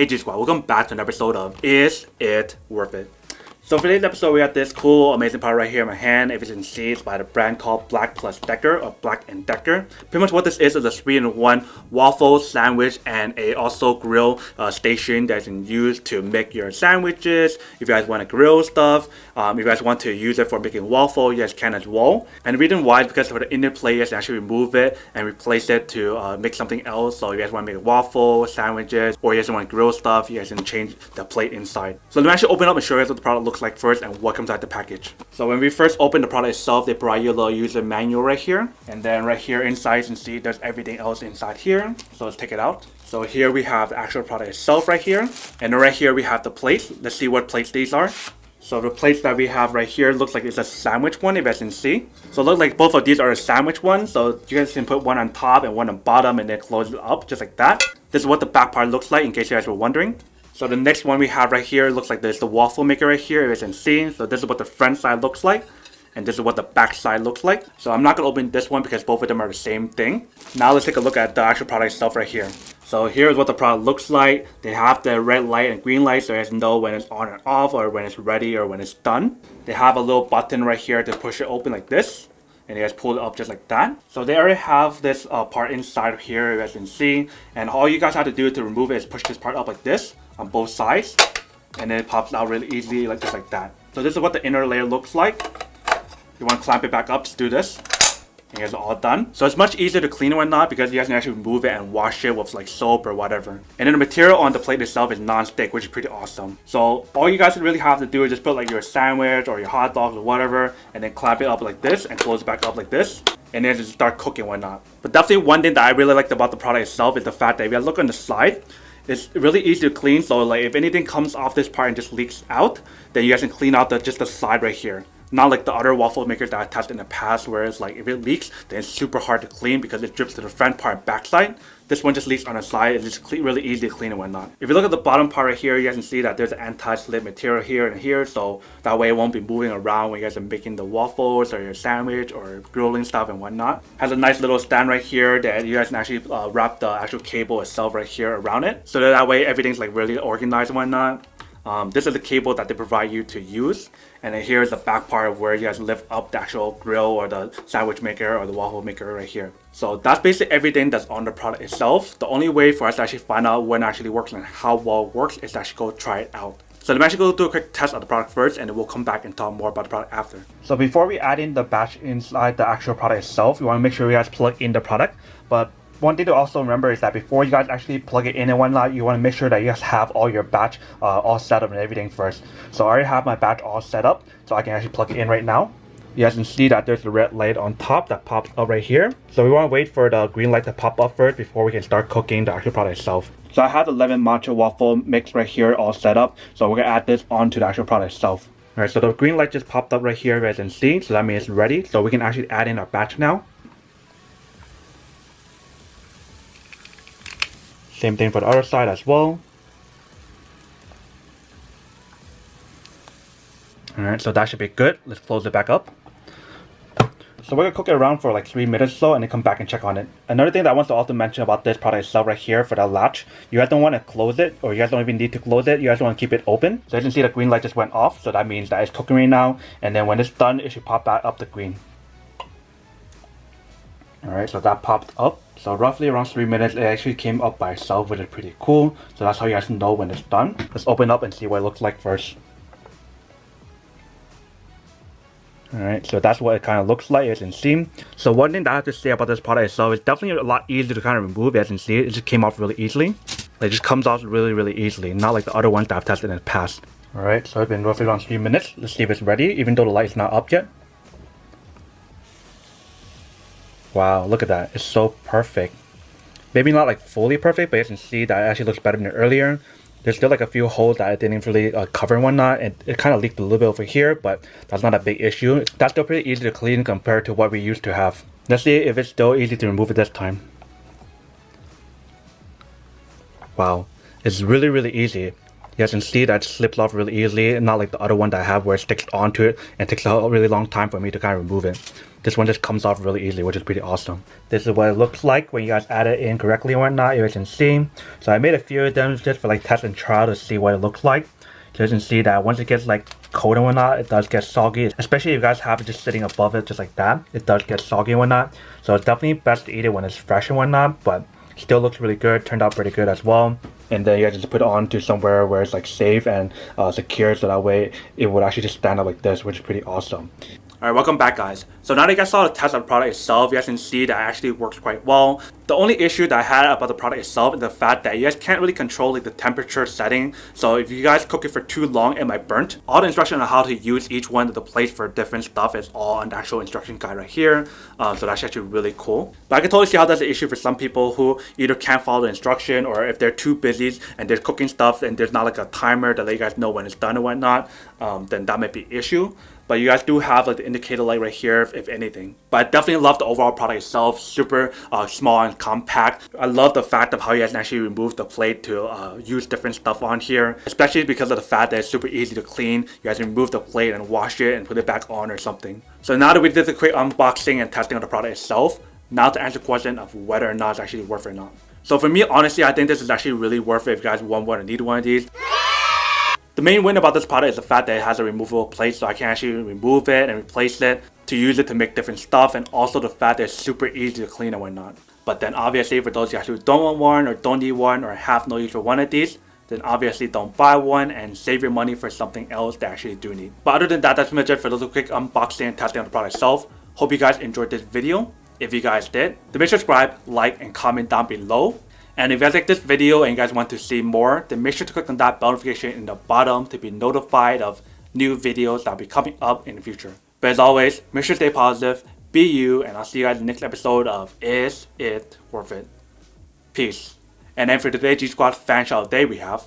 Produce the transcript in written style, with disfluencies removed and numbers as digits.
Hey G Squad, welcome back to an episode of Is It Worth It? So for today's episode, we have this cool, amazing product right here in my hand. If you can see, it's by the brand called Black+Decker or Black+Decker. Pretty much what this is a 3-in-1 waffle sandwich and a also grill station that you can use to make your sandwiches. If you guys want to grill stuff, if you guys want to use it for making waffle, you guys can as well. And the reason why is because for the inner plate, you can actually remove it and replace it to make something else. So if you guys want to make waffle sandwiches, or you guys want to grill stuff, you guys can change the plate inside. So let me actually open up and show you guys what the product looks like first and what comes out the package. So when we first open the product itself, they provide you a little user manual right here, and then right here inside you can see there's everything else inside here. So let's take it out. So here we have the actual product itself right here, and then right here we have the plates. Let's see what plates these are. So the plates that we have right here looks like it's a sandwich one, if you guys can see. So it looks like both of these are a sandwich one. So you guys can put one on top and one on bottom and then close it up just like that. This is what the back part looks like in case you guys were wondering. So the next one we have right here looks like there's the waffle maker right here, if you can see. So this is what the front side looks like, and this is what the back side looks like. So I'm not going to open this one because both of them are the same thing. Now let's take a look at the actual product itself right here. So here's what the product looks like. They have the red light and green light so you guys know when it's on and off, or when it's ready, or when it's done. They have a little button right here to push it open like this, and you guys pull it up just like that. So they already have this part inside here, you guys can see, and all you guys have to do to remove it is push this part up like this on both sides, and then it pops out really easily, like just like that. So this is what the inner layer looks like. You want to clamp it back up, just do this, and you guys are all done. So it's much easier to clean it or not because you guys can actually remove it and wash it with like soap or whatever. And then the material on the plate itself is non-stick, which is pretty awesome. So all you guys really have to do is just put like your sandwich or your hot dogs or whatever, and then clamp it up like this and close it back up like this, and then just start cooking and whatnot. But definitely one thing that I really liked about the product itself is the fact that if you guys look on the side, it's really easy to clean. So like if anything comes off this part and just leaks out, then you guys can clean out just the side right here. Not like the other waffle makers that I tested in the past, where it's like if it leaks, then it's super hard to clean because it drips to the front part and back side. This one just leaks on the side. It's just really easy to clean and whatnot. If you look at the bottom part right here, you guys can see that there's an anti-slip material here and here, so that way it won't be moving around when you guys are making the waffles or your sandwich or grilling stuff and whatnot. Has a nice little stand right here that you guys can actually wrap the actual cable itself right here around it, so that way everything's like really organized and whatnot. This is the cable that they provide you to use, and then here's the back part where you guys lift up the actual grill or the sandwich maker or the waffle maker right here. So that's basically everything that's on the product itself. The only way for us to actually find out when it actually works and how well it works is to actually go try it out. So let me actually go do a quick test of the product first, and then we'll come back and talk more about the product after. So before we add in the batch inside the actual product itself, you want to make sure you guys plug in the product. But one thing to also remember is that before you guys actually plug it in and whatnot, you want to make sure that you guys have all your batch all set up and everything first. So I already have my batch all set up, so I can actually plug it in right now. You guys can see that there's the red light on top that pops up right here. So we want to wait for the green light to pop up first before we can start cooking the actual product itself. So I have the lemon matcha waffle mix right here all set up, so we're going to add this onto the actual product itself. Alright, so the green light just popped up right here, you guys can see, so that means it's ready. So we can actually add in our batch now. Same thing for the other side as well. Alright, so that should be good. Let's close it back up. So we're going to cook it around for like 3 minutes or so, and then come back and check on it. Another thing that I want to also mention about this product itself right here for the latch, you guys don't want to close it, or you guys don't even need to close it. You guys want to keep it open. So you can see the green light just went off, so that means that it's cooking right now, and then when it's done, it should pop back up the green. Alright, so that popped up. So roughly around 3 minutes, it actually came up by itself, which is pretty cool. So that's how you guys know when it's done. Let's open up and see what it looks like first. Alright, so that's what it kind of looks like, as you can see. So one thing that I have to say about this product itself, it's definitely a lot easier to kind of remove, as you can see. It just came off really easily. It just comes off really easily, not like the other ones that I've tested in the past. Alright, so it's been roughly around 3 minutes. Let's see if it's ready, even though the light is not up yet. Wow, look at that. It's so perfect. Maybe not like fully perfect, but you can see that it actually looks better than earlier. There's still like a few holes that I didn't really cover and whatnot, and it kind of leaked a little bit over here, but that's not a big issue. That's still pretty easy to clean compared to what we used to have. Let's see if it's still easy to remove it this time. Wow, it's really easy. You guys can see that it slips off really easily, not like the other one that I have where it sticks onto it and takes a really long time for me to kind of remove it. This one just comes off really easily, which is pretty awesome. This is what it looks like when you guys add it in correctly and whatnot, you guys can see. So I made a few of them just for like test and trial to see what it looks like. So you can see that once it gets like cold and whatnot, it does get soggy. Especially if you guys have it just sitting above it just like that, it does get soggy and whatnot. So it's definitely best to eat it when it's fresh and whatnot, but still looks really good, turned out pretty good as well. And then you guys just put it on to somewhere where it's like safe and secure, so that way it would actually just stand up like this, which is pretty awesome. Alright, welcome back guys. So now that you guys saw the test of the product itself, you guys can see that it actually works quite well. The only issue that I had about the product itself is the fact that you guys can't really control like the temperature setting. So if you guys cook it for too long, it might burn. All the instructions on how to use each one of the plates for different stuff is all on the actual instruction guide right here. So that's actually really cool. But I can totally see how that's an issue for some people who either can't follow the instruction, or if they're too busy and they're cooking stuff and there's not like a timer to let you guys know when it's done or whatnot, then that might be an issue. But you guys do have like the indicator light right here if anything. But I definitely love the overall product itself. Super small and compact. I love the fact of how you guys can actually remove the plate to use different stuff on here. Especially because of the fact that it's super easy to clean. You guys can remove the plate and wash it and put it back on or something. So now that we did the quick unboxing and testing of the product itself, now to answer the question of whether or not it's actually worth it or not. So for me, honestly, I think this is actually really worth it if you guys want one or need one of these. The main win about this product is the fact that it has a removable plate, so I can actually remove it and replace it to use it to make different stuff, and also the fact that it's super easy to clean and whatnot. But then obviously for those of you guys who don't want one or don't need one or have no use for one of these, then obviously don't buy one and save your money for something else that actually do need. But other than that, that's pretty much it for those quick unboxing and testing of the product itself. Hope you guys enjoyed this video. If you guys did, then make sure to subscribe, like, and comment down below. And if you guys like this video and you guys want to see more, then make sure to click on that bell notification in the bottom to be notified of new videos that will be coming up in the future. But as always, make sure to stay positive, be you, and I'll see you guys in the next episode of Is It Worth It? Peace. And then for today's G Squad fan shout out day we have...